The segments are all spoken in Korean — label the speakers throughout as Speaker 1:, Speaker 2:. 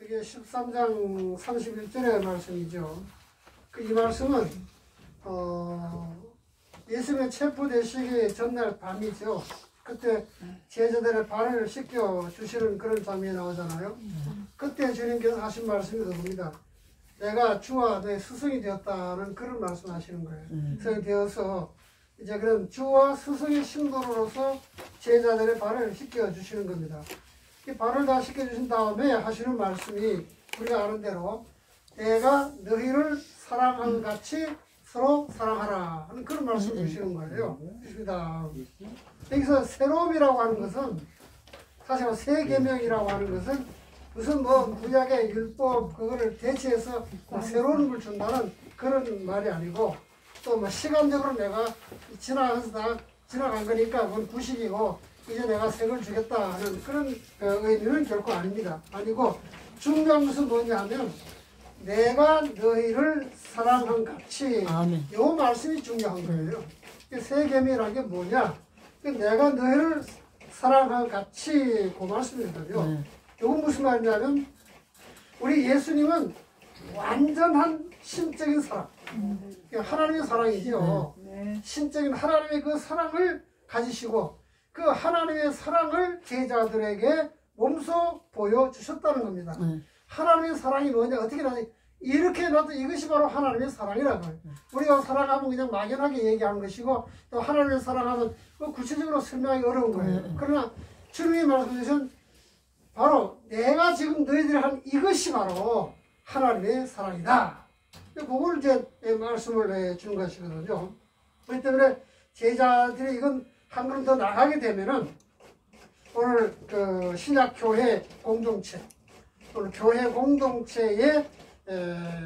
Speaker 1: 그게 13장 31절의 말씀이죠. 이 말씀은 예수님의 체포되시기 전날 밤이죠. 그때 제자들의 발을 씻겨 주시는 그런 장면이 나오잖아요. 그때 주님께서 하신 말씀이 그겁니다. 내가 주와 너의 스승이 되었다는 그런 말씀하시는 거예요. 스승이 되어서 이제 그런 주와 스승의 신분으로서 제자들의 발을 씻겨 주시는 겁니다. 이 발을 다 씻겨 주신 다음에 하시는 말씀이 우리가 아는 대로 내가 너희를 사랑한 같이 서로 사랑하라 하는 그런 말씀을 주시는 거예요. 있습니다. 여기서 새로움이라고 하는 것은 사실 새 계명이라고 하는 것은 무슨 뭐 구약의 율법 그거를 대체해서 새로운 걸 준다는 그런 말이 아니고 또 뭐 시간적으로 내가 지나간 거니까 그건 구식이고 이제 내가 새 걸 주겠다 하는 그런 의미는 결코 아닙니다. 아니고 중요한 것은 뭐냐 하면 내가 너희를 사랑한 같이 이 말씀이 중요한 거예요. 새 계명이라는 게 뭐냐? 내가 너희를 사랑한 같이 그 말씀이거든요. 이건 무슨 말이냐면 우리 예수님은 완전한 신적인 사랑, 하나님의 사랑이죠. 신적인 하나님의 그 사랑을 가지시고 그 하나님의 사랑을 제자들에게 몸소 보여주셨다는 겁니다. 하나님의 사랑이 뭐냐? 어떻게 나지? 이렇게 나도 이것이 바로 하나님의 사랑이라고요. 우리가 사랑하면 그냥 막연하게 얘기하는 것이고 또 하나님의 사랑하면 구체적으로 설명하기 어려운 거예요. 그러나 주님이 말씀하신 바로 내가 지금 너희들이 한 이것이 바로 하나님의 사랑이다. 그걸 이제 말씀을 해주는 것이거든요. 그렇기 때문에 제자들이 이건 한 걸음 더 나가게 되면은 오늘 그 신약교회 공동체, 오늘 교회 공동체에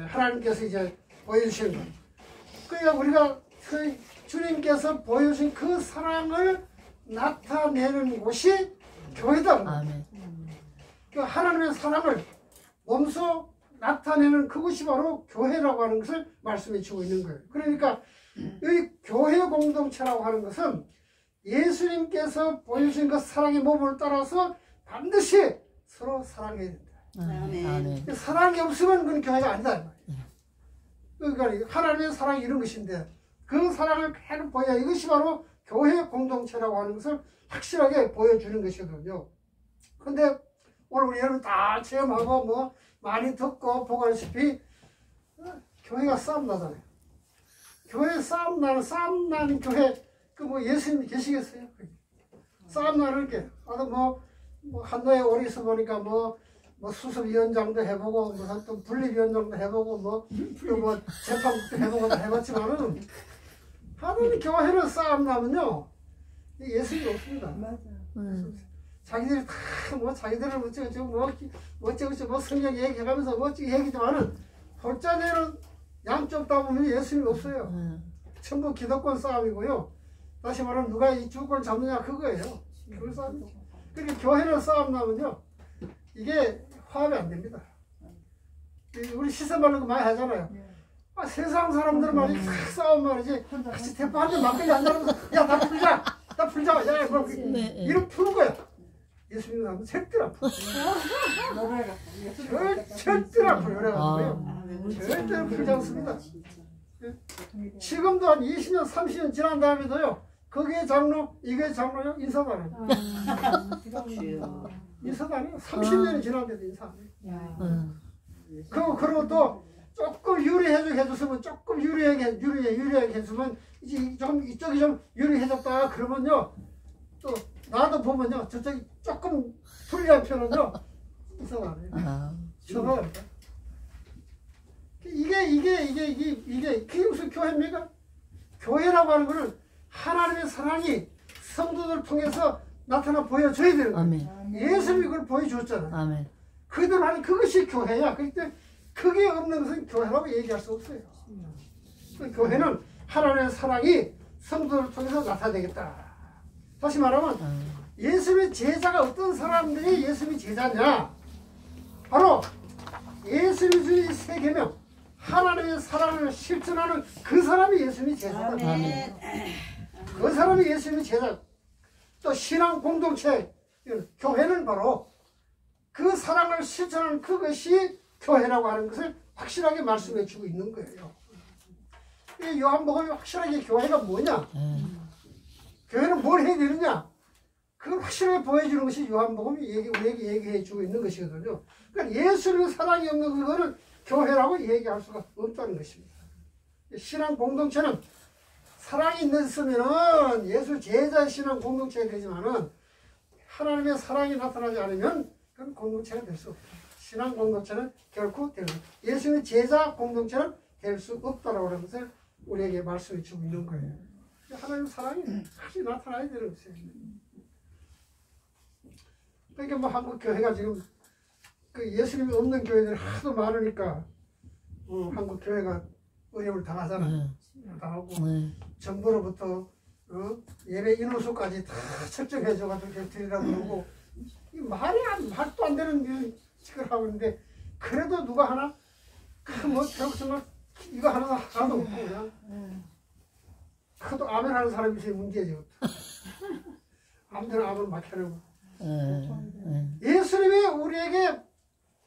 Speaker 1: 하나님께서 이제 보여주시는 거예요. 그러니까 우리가 그 주님께서 보여주신 그 사랑을 나타내는 곳이 교회다. 그 하나님의 사랑을 몸소 나타내는 그것이 바로 교회라고 하는 것을 말씀해 주고 있는 거예요. 그러니까 이 교회 공동체라고 하는 것은 예수님께서 보여주신 그 사랑의 모범을 따라서 반드시 서로 사랑해야 된다. 사랑이 없으면 그건 교회가 아니다. 그러니까 하나님의 사랑이 이런 것인데 그 사랑을 계속 보여야 이것이 바로 교회 공동체라고 하는 것을 확실하게 보여주는 것이거든요. 근데 오늘 우리 여러분 다 체험하고 뭐 많이 듣고 보다시피 교회가 싸움 나잖아요. 교회 싸움 나는 교회 그 뭐 예수님이 계시겠어요? 싸움 나는 게 나도 뭐 한노에 오래 있어 보니까 뭐 수습위원장도 해보고 무슨 또 분립위원장도 해보고 뭐 재판국도 해보고 다 해봤지만은 하나님 교회는 싸움 나면요 예수님이 없습니다. 자기들이 다 뭐 자기들은 어쩌고 성경 얘기해가면서 멋지게 얘기지만은 골자내는 양쪽 다 보면 예수님이 없어요. 전부 기득권 싸움이고요. 다시 말하면 누가 이 주권을 잡느냐 그거예요. 그 싸움이죠. 그러니까 교회는 싸움 나면요 이게 화합이 안 됩니다. 우리 시선 바르는 거 많이 하잖아요. 세상 사람들 말이 싸움 말이지 같이 대포 한 대 맞걸리 안 나면서 야 나 풀자 야 뭐 이렇게 푸는 거야. 예수님 나면 절대로 안 풀어요. 절대로 안 풀어요. 절대로 풀지 않습니다. 지금도 한 20년 30년 지난 다음에도요 거기에 장로 이게 장로요 인사도 안 해요. 인사도 안 해요. 30년이 지났는데도 인사 안 해요. 그리고 또 조금 유리해줬으면 조금 유리하게 해주면 이제 좀 이쪽이 좀 유리해졌다 그러면요 또 나도 보면요 저쪽이 조금 불리한 편은요 인사가 안 해요. 저거 이게 그게 무슨 교회입니까? 교회라고 하는 거는 하나님의 사랑이 성도들 통해서 나타나 보여줘야 되는 거예요. 예수님이 그걸 보여줬잖아요. 그대로 하는 그것이 교회야. 그때 그게 없는 것은 교회라고 얘기할 수 없어요. 교회는 하나님의 사랑이 성도를 통해서 나타내겠다. 다시 말하면 예수님의 제자가 어떤 사람들이 예수님의 제자냐? 바로 예수님이 주신 세 계명 하나님의 사랑을 실천하는 그 사람이 예수님의 제자다. 그 사람이 예수님의 제자. 또 신앙 공동체 교회는 바로 그 사랑을 실천하는 그것이 교회라고 하는 것을 확실하게 말씀해 주고 있는 거예요. 이 요한복음이 확실하게 교회가 뭐냐? 교회는 뭘 해야 되느냐? 그걸 확실하게 보여주는 것이 요한복음이 우리에게 얘기해 주고 있는 것이거든요. 그러니까 예수님의 사랑이 없는 그거를 교회라고 얘기할 수가 없다는 것입니다. 신앙 공동체는 사랑이 있으면은 예수 제자의 신앙 공동체가 되지만은 하나님의 사랑이 나타나지 않으면 그건 공동체가 될 수 없다. 신앙 공동체는 결코 될 수 없다. 예수님의 제자 공동체는 될 수 없다라고 하는 것을 우리에게 말씀해 주고 있는 거예요. 하나님의 사랑이 다시 나타나야 되는 것이에요. 그러니까 뭐 한국 교회가 지금 그 예수님이 없는 교회들이 하도 많으니까 한국 교회가 어려움을 당하잖아요. 당하고 정부로부터 예배 인원수까지 다 측정해줘가지고 드리라고 그러고 이 말도 안 되는 짓을 하고 있는데 그래도 누가 하나 뭐 배고프면 이거 하나도 없고 그냥 그것도 아멘 하는 사람이 있어야 문제죠. 아무데나 아멘 막 하려고. 예수님이 우리에게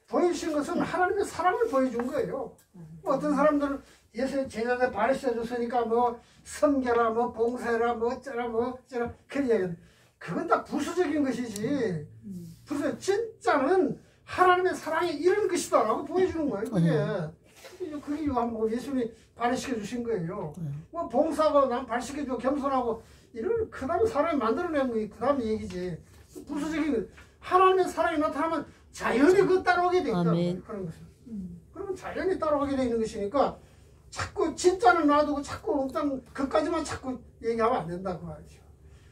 Speaker 1: 보여주신 것은 하나님의 사랑을 보여준 거예요. 어떤 사람들은 예수의 제자들 발을 씌워줬으니까 뭐 섬겨라 뭐 봉사해라 뭐 어쩌라 뭐 어쩌라 그런 이야기는 그건 다 부수적인 것이지. 진짜는 하나님의 사랑이 이런 것이다 라고 보여주는 거예요. 그게 요한복음 예수님이 발시켜 주신 거예요. 뭐 봉사하고 난 발시켜주고 겸손하고 이런 그 다음에 사람이 만들어낸 거 그 다음 얘기지. 부수적인 하나님의 사랑이 나타나면 자연히 그 따라오게 돼 있다는 그런 것은. 그러면 자연히 따라오게 돼 있는 것이니까 자꾸 진짜는 놔두고 자꾸 엉뚱 그까지만 자꾸 얘기하면 안 된다고 말이죠.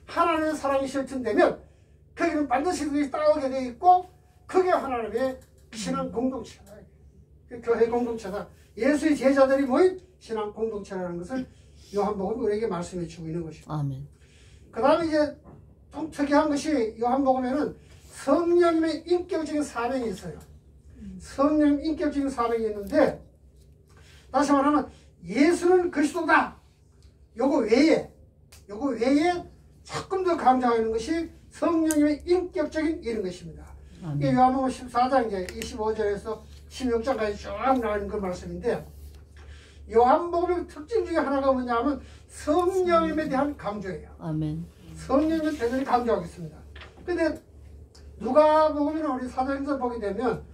Speaker 1: 하나님의 사랑이 실천되면 거기는 반드시 그것이 따라오게 돼 있고 그게 하나님의 신앙 공동체다. 교회 공동체다. 예수의 제자들이 모인 신앙 공동체라는 것을 요한복음이 우리에게 말씀해 주고 있는 것입니다.
Speaker 2: 아멘.
Speaker 1: 그 다음에 이제 좀 특이한 것이 요한복음에는 성령님의 인격적인 사명이 있어요. 성령 인격적인 사명이 있는데 다시 말하면 예수는 그리스도다. 요거 외에 조금 더 강조하는 것이 성령님의 인격적인 이런 것입니다. 이게 요한복음 14장 이제 25절에서 16장까지 쭉 나오는 그 말씀인데 요한복음의 특징 중에 하나가 뭐냐면 성령님에 대한 강조예요.
Speaker 2: 아멘.
Speaker 1: 성령님을 대단히 강조하겠습니다. 근데 누가복음이나 우리 사도행전 보게 되면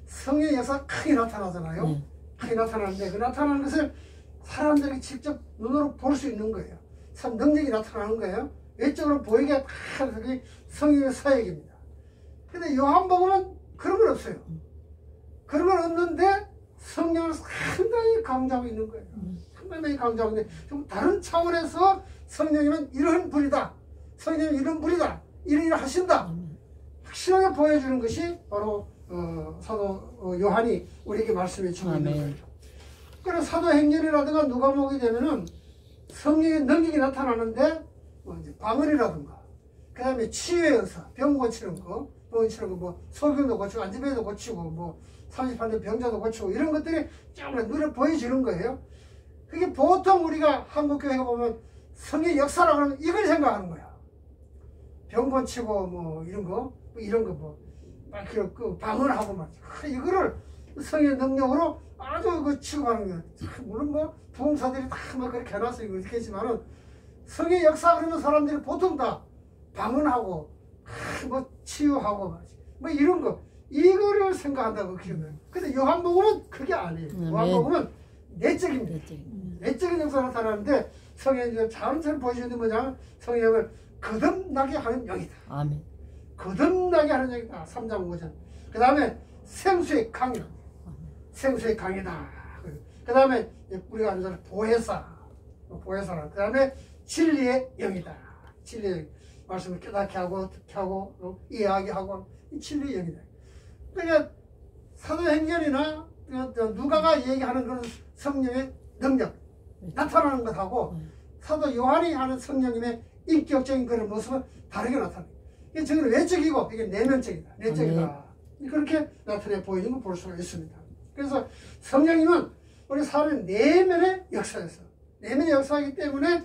Speaker 1: 성령의 역사가 크게 나타나잖아요. 크게 나타나는데 그 나타나는 것을 사람들이 직접 눈으로 볼 수 있는 거예요. 참 능력이 나타나는 거예요. 외적으로 보이게 다 그게 성령의 사역입니다. 근데 요한복음은 그런 건 없어요. 그런 건 없는데 성령을 상당히 강조하고 있는 거예요. 상당히 강조하고 있는데 좀 다른 차원에서 성령님은 이런 분이다. 성령님은 이런 분이다. 이런 일을 하신다. 확실하게 보여주는 것이 바로 사도 요한이 우리에게 말씀해 주고 있는 거예요. 그래서 사도행전이라든가 누가복음이 되면은 성령의 능력이 나타나는데 뭐 이제 방언이라든가 그 다음에 치유의 은사, 병 고치는 거, 뭐 소경도 고치고 안진병도 고치고 뭐 38년 병자도 고치고 이런 것들이 쫙 눈에 보여지는 거예요. 그게 보통 우리가 한국 교회가 보면 성의 역사라고 하면 이걸 생각하는 거야. 병 고치고 뭐 이런 거 그 방언하고 말이야. 이거를 성의 능력으로 아주 그 취급하는 거야. 물론 뭐 부흥사들이 다 뭐 그렇게 해놨어 이거 있겠지만은 성의 역사 그러면 사람들이 보통 다 방언하고 뭐 치유하고 말이야. 뭐 이런 거 이거를 생각한다고 기억해요. 근데 요한복음은 그게 아니에요. 요한복음은 내적입니다. 내적인 역사가 나타나는데 성령이 자연처럼 보여주는 뭐냐면 성령을 거듭나게 하는 영이다.
Speaker 2: 아멘.
Speaker 1: 거듭나게 하는 영이다. 3장 5절. 그 다음에 생수의 강이다. 생수의 강이다. 그 다음에 우리가 아는 사람 보혜사라. 그 다음에 진리의 영이다. 진리의 영. 말씀을 깨닫게 하고 듣게 하고 이해하게 하고 진리의 영이다. 그러니까 사도행전이나 누가가 얘기하는 그런 성령의 능력 나타나는 것하고 사도 요한이 하는 성령님의 인격적인 그런 모습은 다르게 나타납니다. 이게 저는 외적이고 이게 내면적이다. 내적이다. 그렇게 나타내 보이는 걸 볼 수가 있습니다. 그래서 성령님은 우리 사람의 내면의 역사에서 내면의 역사이기 때문에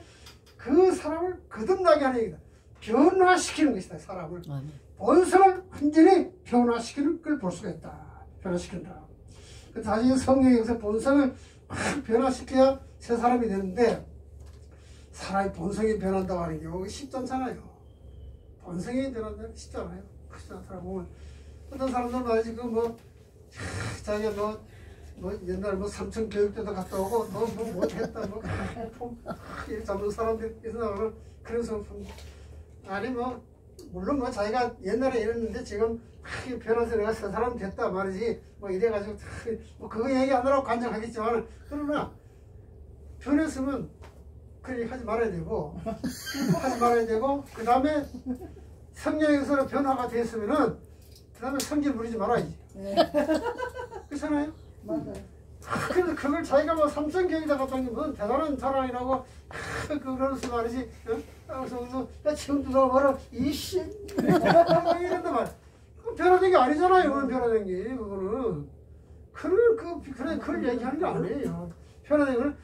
Speaker 1: 그 사람을 거듭나게 하는 얘기다. 변화시키는 것이다. 사람을 본성을 완전히 변화시키는 걸 볼 수가 있다. 변화시킨다. 다시 성령의 역사 본성을 확 변화시켜야 새 사람이 되는데 사람의 본성이 변한다고 하는 게 쉽지 않잖아요. 본성이 변한다는 게 쉽지 않아요. 쉽지 않더라고. 어떤 사람들 말이지 자기가 옛날에 삼천 교육 때도 갔다 오고 못했다 이렇게 잡는 사람들이 있어. 그래서 아니 물론 자기가 옛날에 이랬는데 지금 변해서 내가 새 사람 됐다 말이지 이래가지고 그거 얘기하느라고 간장하겠지만 그러나 변했으면 그렇게 하지 말아야 되고 그 다음에 성령에서 변화가 됐으면은 그 다음에 성질 부리지 말아야지. 그렇잖아요?
Speaker 2: 맞아요.
Speaker 1: 그래서 그걸 자기가 삼성경에다 갖다 놓은 대단한 사랑이라고 그러면서 말이지. 그래서 나 지금 누가 말아 이씨 이런단 말. 변화된 게 아니잖아요. 변화된 게 그거는 그걸 얘기하는 게 아니에요. 변화된 거는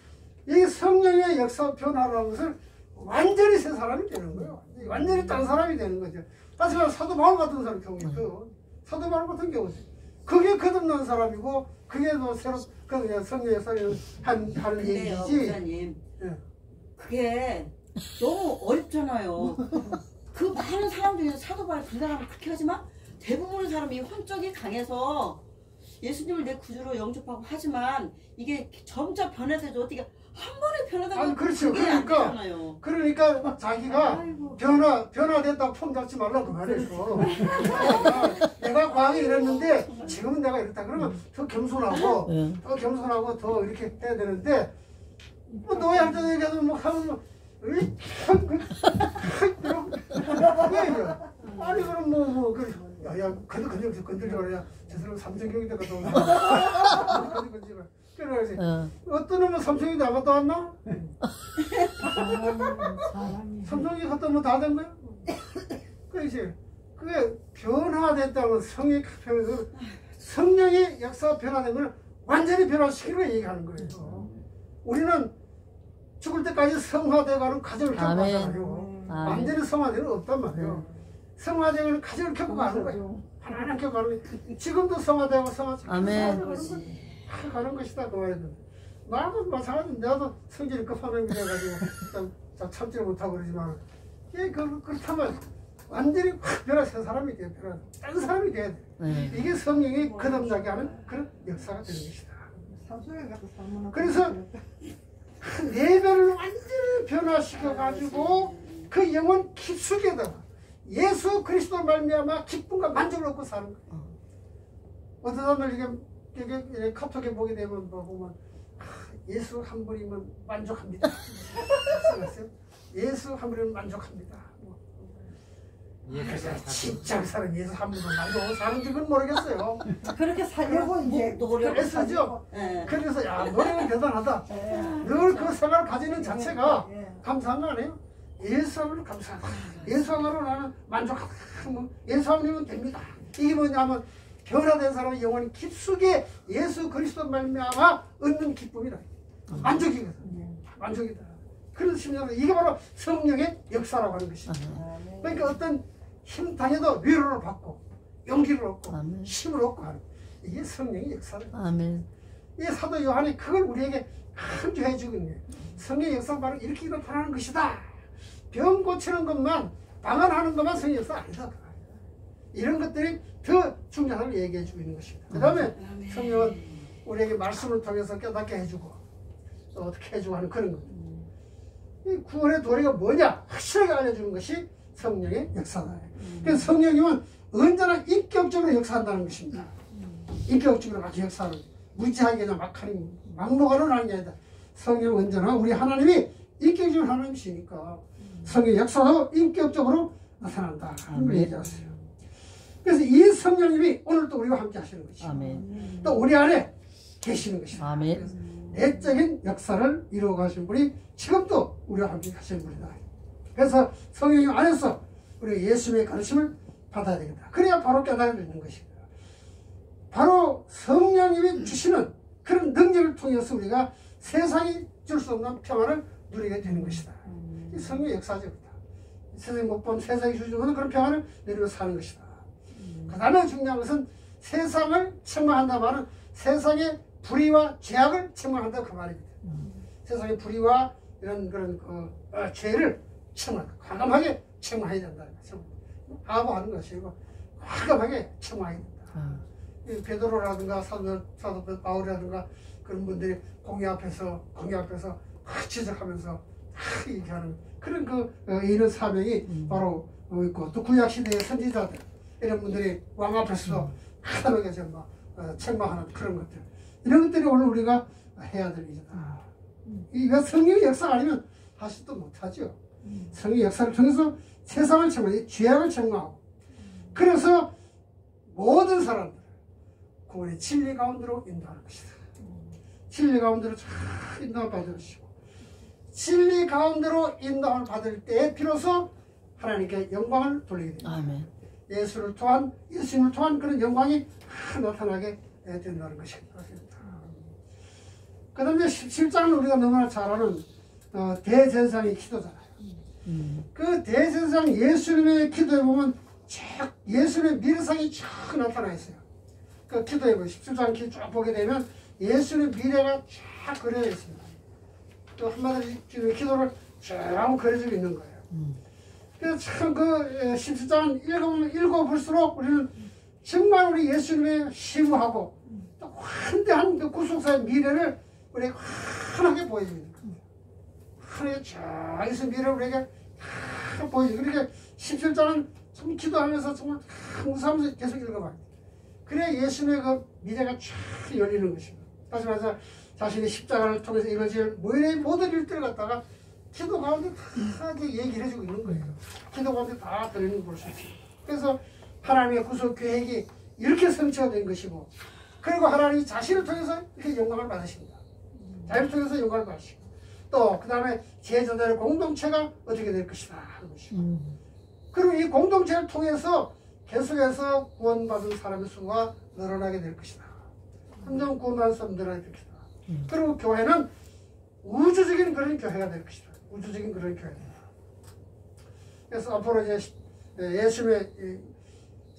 Speaker 1: 이 성령의 역사 변화라는 것을 완전히 새 사람이 되는 거예요. 완전히 딴 사람이 되는 거죠. 다시 말해 사도 바울 같은 사람 경우 있어요. 사도 바울 같은 경우죠. 그게 거듭난 사람이고 그게 또 새로 성령의 역사를 하는 얘기지.
Speaker 3: 목사님, 그게 너무 어렵잖아요. 그 많은 사람 중에서 사도 바울 그 사람은 그렇게 하지만 대부분의 사람이 혼적이 강해서 예수님을 내 구주로 영접하고 하지만 이게 점차 변화돼서 어떻게 한 번에 변화되면
Speaker 1: 그렇죠. 그러니까 자기가 변화됐다고 폼 잡지 말라고 말해서 내가 과거에 이랬는데 지금은 내가 이렇다 그러면 더 겸손하고 더 이렇게 해야 되는데 노예한테 얘기해도 하면 아니 그럼 건들지 말아야 저 사람 삼성경에 갔다 오나 그래야지. 어떤 놈은 삼성경에 안 갔다 왔나? 삼성경에 갔다 오면 다 된 거야? 그렇지. 그게 변화됐다면 성령의 역사 변화되면 완전히 변화시키는 걸 얘기하는 거예요. 우리는 죽을 때까지 성화돼가는 과정을 겪어가잖아요. 완전히 성화되는 없단 말이에요. 성화되는 과정을 겪어가는 거예요. 하나하나 겪어가는 거예요. 지금도 성화되고 가는 것이다 그 말이거든. 나도 마찬가지. 나도 성질이 급하면 그래가지고 참지를 못하고 그러지만 그렇다면 완전히 확 변화된 사람이 돼요. 딴 사람이 돼야 돼. 이게 성령이 거듭나게 하는 그런 역사가 되는 것이다. 그래서 내면을 완전히 변화시켜가지고 그 영혼 깊숙이에다가 예수 그리스도 말미암아 기쁨과 만족을 얻고 사는 거예요. 어떤 사람들 이게 카톡에 보게 되면 보면 예수 한 분이면 만족합니다. 예수 한 분이면 만족합니다. 진짜 그 사람 예수 한 분이면 만족하고 사는지 그건 모르겠어요.
Speaker 2: 그렇게 살려고 이제
Speaker 3: 노력을
Speaker 1: 애쓰죠. 그래서 노력은 대단하다. 늘 그 생각을 가지는 자체가 감사한 거 아니에요? 예수 한 분은 감사하다. 예수 한 분으로 나는 만족하다. 예수 한 분이면 됩니다. 이게 뭐냐면 변화된 사람의 영혼이 깊숙이 예수 그리스도 말미암아 얻는 기쁨이다. 만족이거든. 만족이다. 그래서 심지어 이게 바로 성령의 역사라고 하는 것입니다. 그러니까 어떤 힘 당해도 위로를 받고 용기를 얻고 힘을 얻고 하는 이게 성령의 역사다. 이 사도 요한이 그걸 우리에게 강조해 주고 있네. 성령의 역사는 바로 이렇게 나타나는 것이다. 병 고치는 것만 방언하는 것만 성령의 역사 아니다. 이런 것들이 더 중요한 걸 얘기해 주고 있는 것입니다. 그 다음에 성령은 우리에게 말씀을 통해서 깨닫게 해주고 또 어떻게 해주고 하는 그런 겁니다. 이 구원의 도리가 뭐냐 확실하게 알려주는 것이 성령의 역사다. 그래서 성령님은 언제나 인격적으로 역사한다는 것입니다. 인격적으로 같이 역사하는 무지하게 그냥 막무가내로 하는 게 아니다. 성령은 언제나 우리 하나님이 인격적으로 하는 것이니까 성령의 역사도 인격적으로 나타난다 하는 걸 얘기했어요. 그래서 이 성령님이 오늘 또 우리와 함께 하시는 것이죠. 또 우리 안에 계시는 것이다. 그래서 내적인 역사를 이루어 가신 분이 지금도 우리와 함께 하시는 분이다. 그래서 성령님 안에서 우리가 예수님의 가르침을 받아야 되겠다. 그래야 바로 깨달아지는 것입니다. 바로 성령님이 주시는 그런 능력을 통해서 우리가 세상이 줄 수 없는 평안을 누리게 되는 것이다. 이 성령의 역사죠. 세상이 못 본 세상이 주지 못하는 그런 평안을 누리며 사는 것이다. 그 다음에 중요한 것은 세상을 책망한다 말은 세상의 불의와 죄악을 책망한다 그 말입니다. 세상의 불의와 이런 그런 죄를 책망, 과감하게 책망해야 된다. 아부하는 것이고 과감하게 책망해야 된다. 베드로라든가 사도 바울이라든가 그런 분들이 공의 앞에서 지적하면서 얘기하는 그런 이런 사명이 바로 있고, 또 구약 시대의 선지자들 이런 분들이 왕 앞에서 과감하게 책망하는 그런 것들, 이런 것들이 오늘 우리가 해야 될 일이다. 이거 성령의 역사 아니면 사실 또 못하죠. 성령의 역사를 통해서 세상을 책망하고 죄악을 책망하고, 그래서 모든 사람들 구원의 진리 가운데로 인도하는 것이다. 진리 가운데로 잘 인도를 받으시고, 진리 가운데로 인도를 받을 때에 비로소 하나님께 영광을 돌리게 됩니다.
Speaker 4: 아멘.
Speaker 1: 예수님을 통한 그런 영광이 나타나게 된다는 것입니다. 그 다음에 17장은 우리가 너무나 잘 아는 대제사장의 기도잖아요. 그 대제사장 예수님의 기도에 보면 예수님의 미래상이 쫙 나타나 있어요. 그 기도에 보면 17장 기도 쭉 보게 되면 예수님의 미래가 쫙 그려져 있습니다. 또 한마디로 기도를 쫙 그려지고 있는 거예요. 그래서 참 17장 읽어볼수록 우리는 정말 우리 예수님의 시무하고 또 환대한 그 구속사의 미래를 우리에게 환하게 보여줍니다. 환하게 쫙 예수의 미래를 우리에게 다 보여줍니다. 그러니까 17장은 참 기도하면서 정말 항상하면서 계속 읽어봐요. 그래야 예수님의 그 미래가 쫙 열리는 것입니다. 다시 말해서 자신의 십자가를 통해서 이루어질 모든 일들을 갖다가 기도 가운데 다 얘기를 해주고 있는 거예요. 기도 가운데 다 들어있는 걸 볼 수 있어요. 그래서 하나님의 구속 계획이 이렇게 성취가 된 것이고, 그리고 하나님이 자신을 통해서 이렇게 영광을 받으십니다. 자신을 통해서 영광을 받으시고, 또 그 다음에 제자들의 공동체가 어떻게 될 것이다 하는 것이고, 그리고 이 공동체를 통해서 계속해서 구원받은 사람의 수가 늘어나게 될 것이다. 점점 구원받은 사람 늘어나게 될 것이다. 그리고 교회는 우주적인 그런 교회가 될 것이다. 우주적인 그런 교회다. 그래서 앞으로 이제 예수님의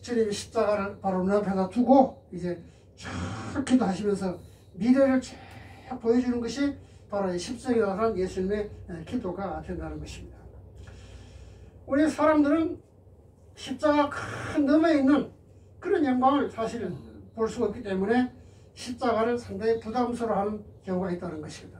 Speaker 1: 주님의 십자가를 바로 눈앞에다 두고 이제 쫙 기도하시면서 미래를 쫙 보여주는 것이 바로 십자가에 나타난 예수님의 기도가 된다는 것입니다. 우리 사람들은 십자가 큰 너머에 있는 그런 영광을 사실은 볼 수가 없기 때문에 십자가를 상당히 부담스러워하는 경우가 있다는 것입니다.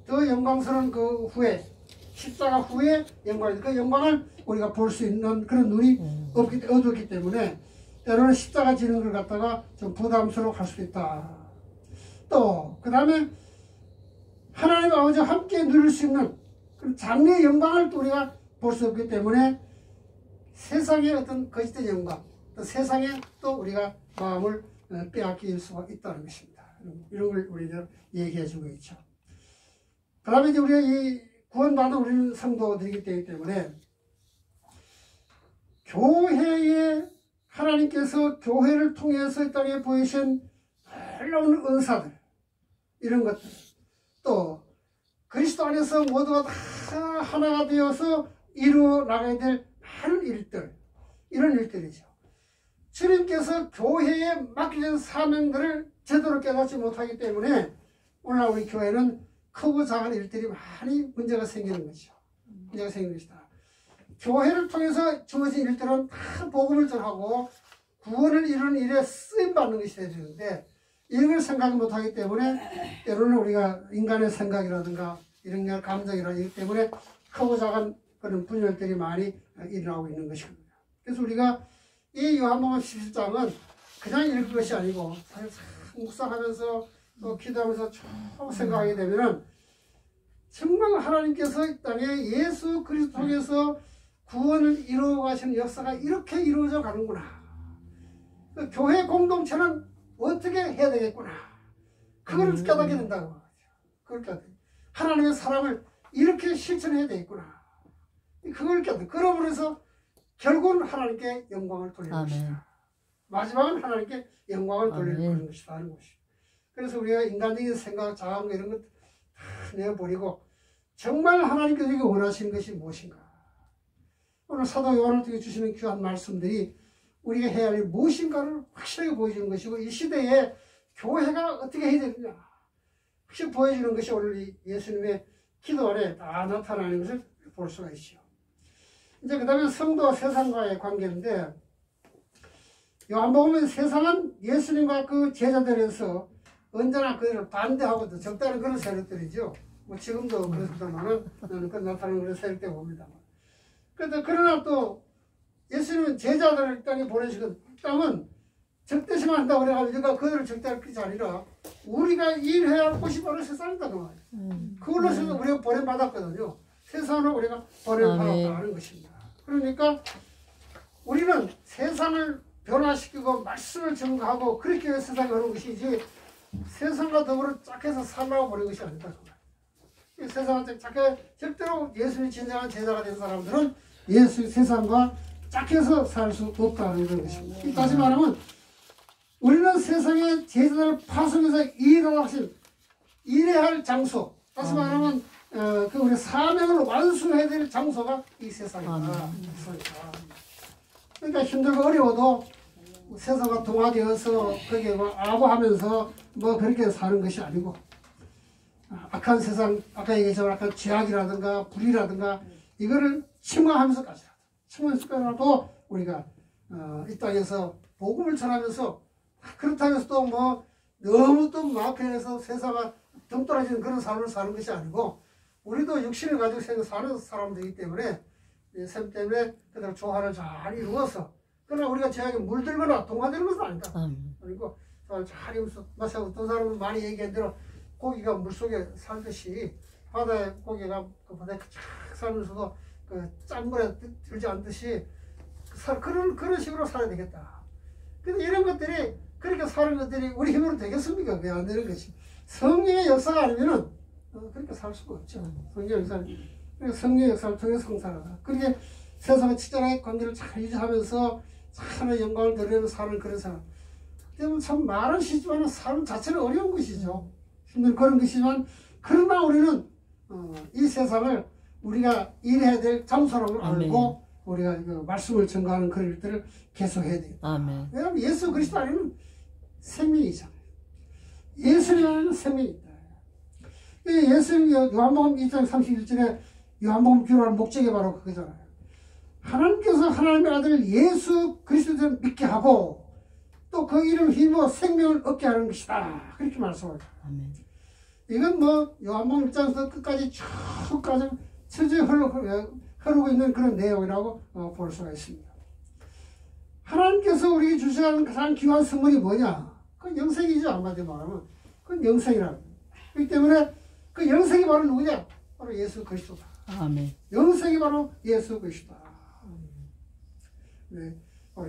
Speaker 1: 더 영광스러운 그 후에, 십자가 후에 영광이, 그 영광을 우리가 볼 수 있는 그런 눈이 어둡기 때문에 때로는 십자가 지는 걸 갖다가 좀 부담스러워 할 수도 있다. 또 그 다음에 하나님 아버지와 함께 누릴 수 있는 그런 장래의 영광을 또 우리가 볼 수 없기 때문에 세상의 어떤 거짓된 영광, 또 세상에 또 우리가 마음을 빼앗길 수가 있다는 것입니다. 이런 걸 우리가 얘기해 주고 있죠. 그 다음에 이제 우리가 이 구원받은 우리는 성도들이기 때문에 교회에 하나님께서 교회를 통해서 이 땅에 보이신 놀라운 은사들, 이런 것들, 또 그리스도 안에서 모두가 다 하나가 되어서 이루어 나가야 될 많은 일들, 이런 일들이죠. 주님께서 교회에 맡겨진 사명들을 제대로 깨닫지 못하기 때문에 오늘날 우리 교회는 크고 작은 일들이 많이 문제가 생기는 것이죠. 문제가 생기는 것이다. 교회를 통해서 주어진 일들은 다 복음을 전하고 구원을 이루는 일에 쓰임받는 것이 되야 되는데, 이걸 생각 못하기 때문에 때로는 우리가 인간의 생각이라든가 이런 게 감정이라든가 이기 때문에 크고 작은 그런 분열들이 많이 일어나고 있는 것입니다. 그래서 우리가 이 요한복음 17장은 그냥 읽을 것이 아니고 사실 묵상하면서 또 기도하면서 쭉 생각하게 되면은 정말 하나님께서 이 땅에 예수 그리스도 통해서 구원을 이루어 가시는 역사가 이렇게 이루어져 가는구나. 그 교회 공동체는 어떻게 해야 되겠구나. 그걸 깨닫게 된다고. 그걸 깨닫게. 하나님의 사랑을 이렇게 실천해야 되겠구나. 그걸 깨닫게. 그러므로 해서 결국은 하나님께 영광을 돌리는 것이다. 마지막은 하나님께 영광을 돌리는 것이다 하는 것이다. 그래서 우리가 인간적인 생각, 자아함 이런 것 다 내어버리고 정말 하나님께서 우리가 원하시는 것이 무엇인가. 오늘 사도 요한을 통해 주시는 귀한 말씀들이 우리가 해야 할 일이 무엇인가를 확실하게 보여주는 것이고 이 시대에 교회가 어떻게 해야 되느냐 확실히 보여주는 것이 오늘 이 예수님의 기도 안에 다 나타나는 것을 볼 수가 있죠. 이제 그 다음에 성도와 세상과의 관계인데 요한복음은 세상은 예수님과 그 제자들에서 언제나 그들을 반대하고 적다는 그런 세력들이죠. 뭐 지금도 그렇습니다만은 나는 그 나타나는 그런 세력들 봅니다. 그러나 또 예수님은 제자들을 이 땅에 보내시고 땅은 적대시만 한다고 그래가지고 우리가 그들을 적대할 것이 아니라 우리가 일해야 할 곳이 바로 세상이다 그 말이에요. 그걸로서 우리가 보내받았거든요. 세상으로 우리가 보내받았다는 것입니다. 그러니까 우리는 세상을 변화시키고 말씀을 증거하고 그렇게 해서 세상에 오는 것이지 세상과 더불어 짝해서 살라고 보는 것이 아니다 그 말이에요. 세상한테 짝해 절대로 예수님이 진정한 제자가 된 사람들은 세상과 짝해서 살 수 없다는 그런 것입니다. 다시 말하면 우리는 세상의 제자들을 파송해서 일해야 할 장소, 다시 말하면 그 우리 사명을 완수해야 될 장소가 이 세상이다. 그러니까 힘들고 어려워도 세상과 동화되어서 거기에 뭐 아부하면서 뭐 그렇게 사는 것이 아니고 악한 세상, 아까 얘기했지만 악한 죄악이라든가 불이라든가 이거를 침공하면서까지라도 우리가 이 땅에서 복음을 전하면서 그렇다고 해서 또 뭐 너무 또 마음편에서 세상과 등떨어지는 그런 삶을 사는 것이 아니고 우리도 육신을 가지고 사는 사람들이기 때문에 셈 때문에 그대로 조화를 잘 이루어서 그러나 우리가 죄악에 물들거나 동화되는 것은 아니다. 그리고 잘 이루어서 마치 어떤 사람은 많이 얘기한 대로 고기가 물속에 살듯이 바다에 고기가 그 바다에 쫙 살면서도 그 짠물에 들지 않듯이 그런 식으로 살아야 되겠다. 근데 이런 것들이 그렇게 사는 것들이 우리 힘으로 되겠습니까? 왜 안 되는 것이 성령의 역사가 아니면은 그렇게 살 수가 없죠. 성령의 역사는 성령의 역사를 통해서 성사하다. 그렇게 세상의 친절하게 관계를 잘 유지하면서 하나의 영광을 드리는 사는 그런 사람. 때문에 참 말은 쉽지만 삶 자체는 어려운 것이죠. 힘든 그런 것이지만 그러나 우리는 이 세상을 우리가 일해야 될 장소라고 알고 우리가 그 말씀을 전가하는 그런 일들을 계속해야 되겠다. 왜냐하면 예수 그리스도 안에는 생명이잖아요. 예수님 안에는 생명이 있다. 예수님 요한복음 2장 31절에 요한복음 기록하는 목적이 바로 그거잖아요. 하나님께서 하나님의 아들 예수 그리스도를 믿게 하고 또 그 이름 힘으로 생명을 얻게 하는 것이다. 그렇게 말씀하죠. 이건 뭐 요한복음 1장에서 끝까지 쭉 가지고 천천히 흐르고 있는 그런 내용이라고 볼 수가 있습니다. 하나님께서 우리에게 주시는 가장 귀한 선물이 뭐냐? 그건 영생이죠. 한마디로 말하면. 그건 영생이라는 거예요. 그렇기 때문에 그 영생이 바로 누구냐? 바로 예수 그리스도다. 영생이 바로 예수 그리스도다. 네.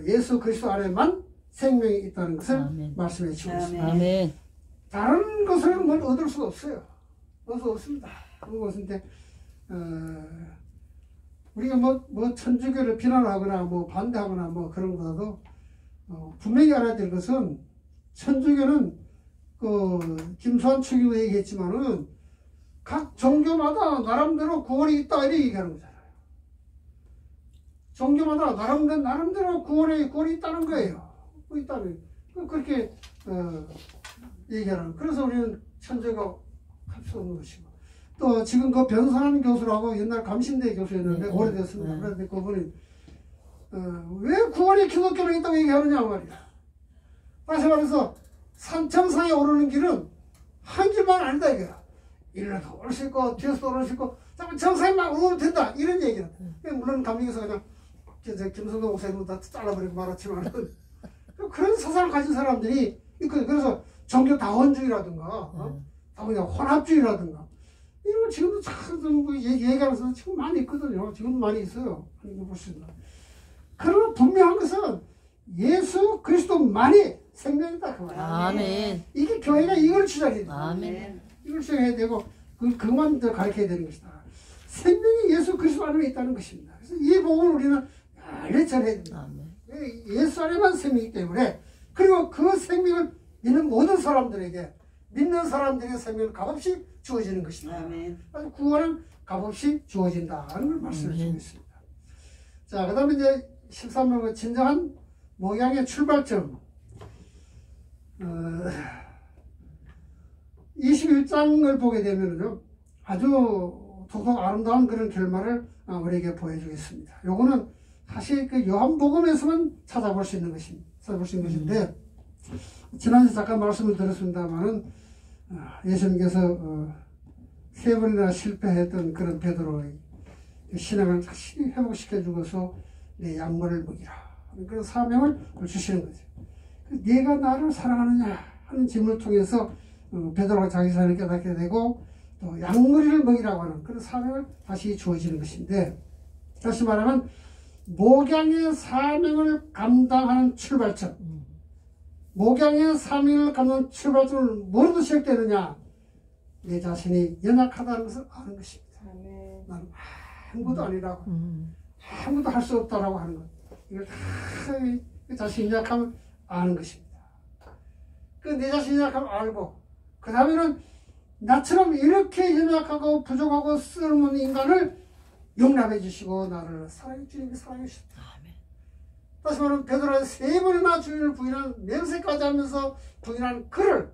Speaker 1: 예수 그리스도 안에만 생명이 있다는 것을 말씀해 주고 있습니다. 다른 것을 뭘 얻을 수가 없어요. 얻을 수 없습니다. 그런 것인데 우리가 뭐 천주교를 비난하거나 뭐 반대하거나 뭐 그런 것보다도 분명히 알아야 될 것은 천주교는 그 김수환 추기도 얘기했지만은 각 종교마다 나름대로 구원이 있다 이렇게 얘기하는 거잖아요. 종교마다 나름대로 구원이 있다는 거예요. 있다는 그렇게 얘기하는. 그래서 우리는 천주교 할 수 없는 것이고. 또 지금 그 변선한 교수라고 옛날 감신대 교수였는데 오래됐습니다. 그런데 그분이 왜 구원이 기독교로 있다고 얘기하느냐 말이야. 다시 말해서 산청상에 오르는 길은 한 길만 아니다 이거야. 일로도 오를 수 있고 뒤에서도 오를 수 있고 정상에만 오르면 된다 이런 얘기야. 물론 감리교서 그냥 김성동 목사님은 다 잘라버리고 말았지만 그런 사상을 가진 사람들이 있거든요. 그래서 종교 다원주의라든가 그냥 혼합주의라든가 이런 거 지금도 참 얘기하면서 지금 많이 있거든요. 지금도 많이 있어요. 볼 수 있나. 그러나 분명한 것은 예수 그리스도만이 생명이다 그 말이야. 이게 교회가 이걸 주장해야 돼. 이걸 주장해야 되고 그만 더 가르쳐야 되는 것이다. 생명이 예수 그리스도 안에 있다는 것입니다. 그래서 이 복음을 우리는 잘 전해야 됩니다. 예수 안에만 생명이기 때문에 그리고 그 생명을 믿는 모든 사람들에게 믿는 사람들의 생명은 값없이 주어지는 것이다. 그래서 구원은 값없이 주어진다는 걸 말씀해 주고 있습니다. 자, 그 다음에 이제 13번은 진정한 목양의 출발점 21장을 보게 되면요 아주 독특 아름다운 그런 결말을 우리에게 보여주겠습니다. 요거는 사실 그 요한복음에서만 찾아볼 수 있는 것인데 지난주 잠깐 말씀을 드렸습니다만은 예수님께서 세 번이나 실패했던 그런 베드로의 신앙을 다시 회복시켜 주고서 내 양물을 먹이라 하는 그런 사명을 주시는 거죠. 네가 나를 사랑하느냐 하는 질문을 통해서 베드로가 자기 자신을 깨닫게 되고 또 양무리를 먹이라고 하는 그런 사명을 다시 주어지는 것인데, 다시 말하면 목양의 사명을 감당하는 출발점, 목양의 사명을 감당하는 출발점을 뭐로부터 시작되느냐, 내 자신이 연약하다는 것을 아는 것입니다. 나는 아무것도 아니라고, 아무것도 할 수 없다라고 하는 것, 이걸 다 자신이 연약함을 아는 것입니다. 그 내 자신이 연약함을 알고 그 다음에는 나처럼 이렇게 연약하고 부족하고 쓸모없는 인간을 용납해 주시고 나를 사랑해 주님이 사랑해 주셨다. 다시 말하면 베드로가 세 번이나 주님을 부인한 맹세까지 하면서 부인한 그를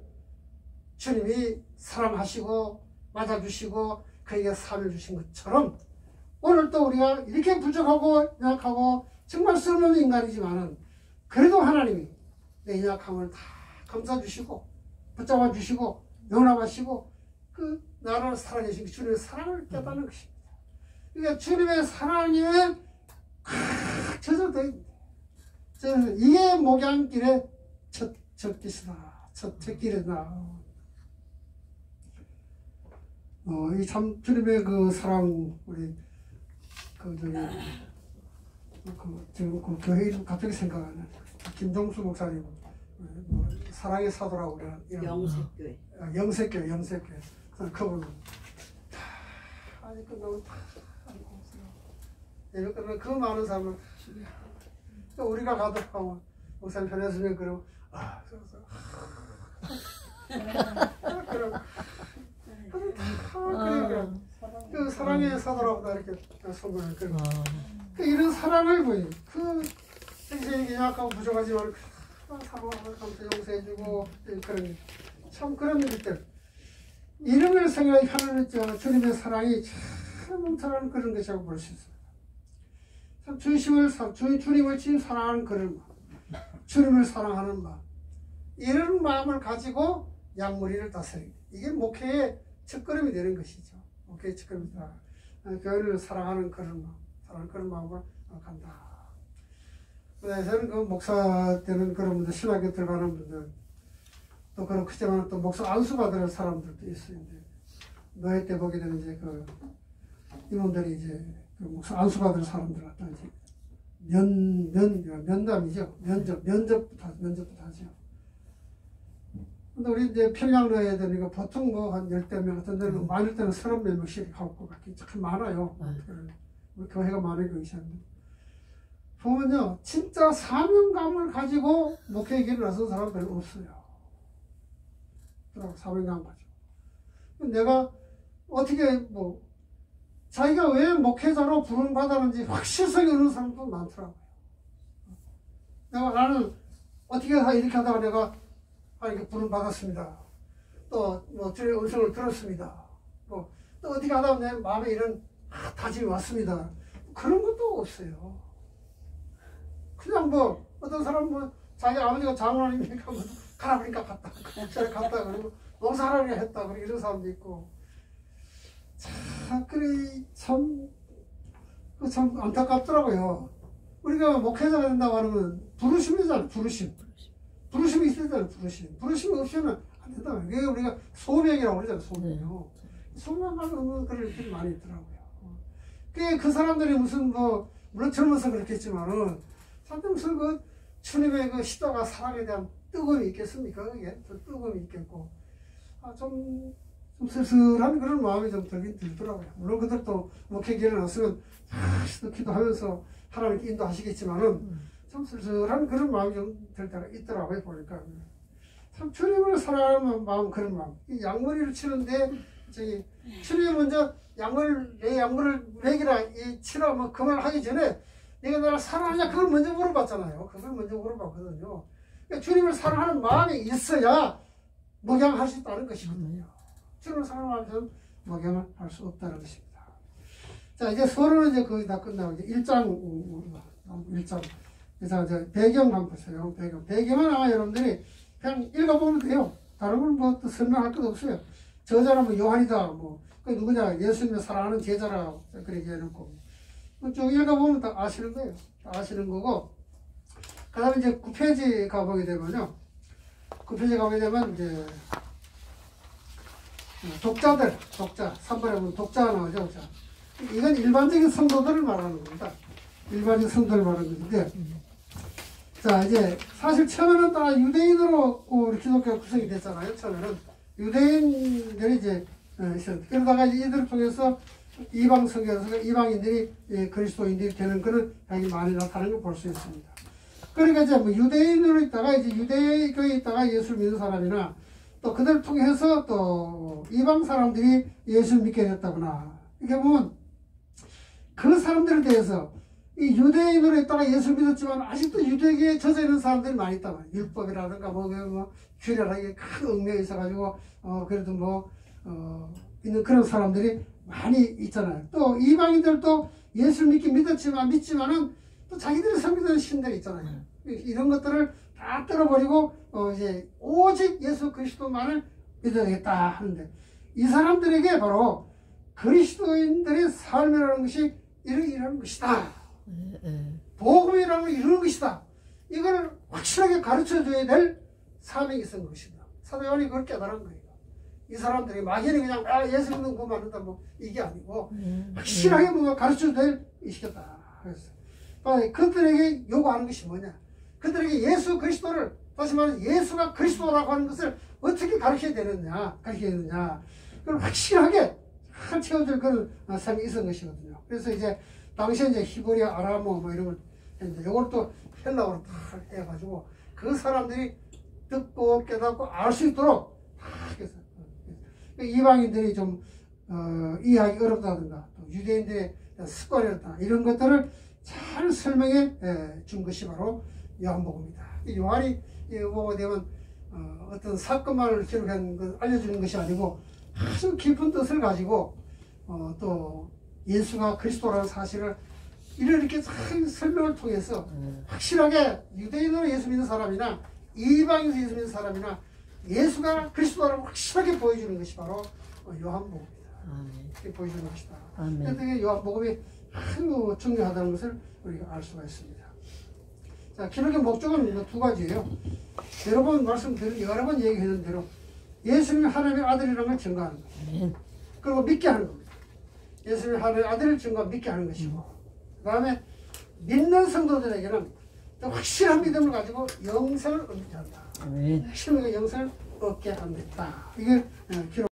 Speaker 1: 주님이 사랑하시고 맞아주시고 그에게 사를 주신 것처럼 오늘도 우리가 이렇게 부족하고 연약하고 정말 쓸모없는 인간이지만은 그래도 하나님이 내 연약함을 다 감싸주시고 붙잡아 주시고 용납하시고 그 나를 사랑해 주신 주님의 사랑을 깨닫는 것입니다. 그러니까 주님의 사랑에 젖어져 있는데 저는 이게 목양길의 첫 길이다. 첫 길이다. 이 참 주님의 그 사랑 우리 지금 그 교회 이름 갑자기 생각 안 나요. 김종수 목사님 사랑의 사도라고 이런
Speaker 3: 영색교회.
Speaker 1: 영색교회 그분은 아니 끝나면 다 예배 끝나면 그 많은 사람을 우리가 가득하고 목사님 편했으면 그럼 그 사랑의 사도라고 다 이렇게 선거를 그리고 이런 사랑을 보이 이게 약하고 부족하지만 사랑하고 감사 용서해주고 그런 참 그런 일들 이름을 생각하는 주님의 사랑이 참 엄청난 그런 것이라고 볼 수 있습니다. 참 주님을 지금 사랑하는 그런 마음, 주님을 사랑하는 마음, 이런 마음을 가지고 양무리를 다스립니다. 이게 목회의 첫걸음이 되는 것이죠. 목회의 첫걸음이다. 교회를 사랑하는 그런 마음, 사랑하는 그런 마음으로 간다. 저는 그 목사 되는 그런 분들, 신학교 들어가는 분들, 또 그런 크지만 또 목사 안수 받을 사람들도 있어요. 노예 때 보게 되는 이제 그 임원들이 이제 그 목사 안수 받을 사람들 갖다 이제 면담이죠. 면접부터 하죠. 근데 우리 이제 평양로에 되니까 보통 뭐 한 10명 같은 데는 많을 때는 30몇 명씩 하고 참 많아요. 우리 교회가 많은 교회인데. 보면요, 진짜 사명감을 가지고 목회의 길을 나선 사람 별로 없어요. 사명감 가지고. 내가 어떻게 뭐 자기가 왜 목회자로 부름받았는지 확실성이 없는 사람도 많더라고요. 나는 어떻게 이렇게 하다가 내가 이렇게 부름받았습니다. 또 뭐 주의 음성을 들었습니다. 또 어떻게 하다가 내 마음에 이런 다짐이 왔습니다. 그런 것도 없어요. 그냥 뭐 어떤 사람 뭐 자기 아버지가 장로님이니까 뭐 가라 그러니까 갔다. 갔다 그리고 농사하라고 했다. 그리고 이런 사람도 있고. 참 안타깝더라고요. 우리가 목회자가 된다고 하면 부르심이잖아요. 부르심이 있어야 되잖아요. 부르심이 없으면 안 된다. 그게 우리가 소명이라고 그러잖아요. 소명이요. 소명하는 그런 일들이 많이 있더라고요. 그 사람들이 무슨 뭐 물론 젊어서 그렇겠지만은 사실 무슨 그 주님의 그 십자가 사랑에 대한 뜨거움이 있겠습니까? 그게 뜨거움이 있겠고 좀 쓸쓸한 그런 마음이 좀 들긴 들더라고요. 물론 그들도 목회기를 나서면 또 기도하면서 하나님께 인도하시겠지만은 좀 쓸쓸한 그런 마음이 좀 들 때가 있더라고요. 보니까 참 주님을 사랑하는 마음, 그런 마음. 이 양머리를 치는데 주님이 먼저 내 양머리를 먹이라 이 치라 뭐 그 말 하기 전에 네가 나를 사랑하냐? 그걸 먼저 물어봤잖아요. 그걸 먼저 물어봤거든요. 그러니까 주님을 사랑하는 마음이 있어야 목양할 수 있다는 것이거든요. 주님을 사랑하면 목양을 할 수 없다는 것입니다. 자, 이제 서론은 이제 거의 다 끝나고 이제 1장. 자, 이제 배경 한번 보세요. 배경은 아마 여러분들이 그냥 읽어보면 돼요. 다른 건 뭐 또 설명할 것도 없어요. 저자는 뭐 요한이다, 뭐, 그 누구냐, 예수님을 사랑하는 제자라고 그렇게 해놓고. 쭉 읽어보면 다 아시는 거예요. 다 아시는 거고. 그 다음에 이제 9페이지 가보게 되면요. 9페이지 가보게 되면 이제, 독자, 3번에 보면 독자가 나오죠. 자, 이건 일반적인 성도들을 말하는 겁니다. 일반적인 성도를 말하는 건데. 자, 이제, 사실 처음에는 다 유대인으로 우리 기독교가 구성이 됐잖아요. 처음에는. 유대인들이 이제, 그러다가 이들을 통해서 이방 성교에서 이방인들이 그리스도인들이 되는 그런 향이 많이 나타나는 걸 볼 수 있습니다. 그러니까 이제 뭐 유대인으로 있다가 이제 유대교에 있다가 예수를 믿는 사람이나 또 그들을 통해서 또 이방 사람들이 예수를 믿게 됐다거나 이렇게 보면 그 사람들에 대해서 이 유대인으로 있다가 예수를 믿었지만 아직도 유대교에 젖어 있는 사람들이 많이 있단 말이에요. 율법이라든가 뭐 규례라든가 큰 얽매여 있어가지고 그래도 있는 그런 사람들이 많이 있잖아요. 또 이방인들도 예수를 믿지만은 또 자기들이 섬기는 신들이 있잖아요. 이런 것들을 다 떨어버리고 이제 오직 예수 그리스도만을 믿어야 되겠다 하는데 이 사람들에게 바로 그리스도인들의 삶이라는 것이 이런 것이다. 복음이라는 건 이런 것이다. 이걸 확실하게 가르쳐줘야 될 사명이 있었던 것입니다. 사도 요한이 그걸 깨달은 거예요. 이 사람들이 막연히 그냥 예수 믿는 거 맞는다 뭐 이게 아니고 확실하게 뭔가 가르쳐줘야 될 이시겠다. 그래서 그들에게 요구하는 것이 뭐냐? 그들에게 예수 그리스도를 다시 말해서 예수가 그리스도라고 하는 것을 어떻게 가르쳐야 되느냐? 그걸 확실하게 채워줄 그런 삶이 있었던 것이거든요. 그래서 이제 당시에 이제 히브리어, 아람어 뭐 이런 걸 했는데 이걸 또 헬라어로 다 해가지고 그 사람들이 듣고 깨닫고 알 수 있도록 다 했어요. 이방인들이 좀 이해하기 어렵다든가 또 유대인들의 습관이었다 이런 것들을 잘 설명해 준 것이 바로 요한복음입니다. 요한이 보게 되면 어떤 사건만을 기록한 걸 알려주는 것이 아니고 아주 깊은 뜻을 가지고 또 예수가 그리스도라는 사실을 이렇게 설명을 통해서 확실하게 유대인으로 예수 믿는 사람이나 이방인으로 예수 믿는 사람이나 예수가 그리스도라고 확실하게 보여주는 것이 바로 요한복음입니다. 이렇게 보여주는 것이다. 그래서 요한복음이 아주 중요하다는 것을 우리가 알 수가 있습니다. 자, 기록의 목적은 두 가지예요. 여러 번 말씀드린 여러 번 얘기했는 대로 예수님이 하나님의 아들이라는 걸 증거하는 거예요. 그리고 믿게 하는 겁니다. 예수님이 하나님의 아들을 증거하고 믿게 하는 것이고 그 다음에 믿는 성도들에게는 확실한 믿음을 가지고 영생을 얻게 한다. 확실한 영생을 얻게 합니다. 이게 기록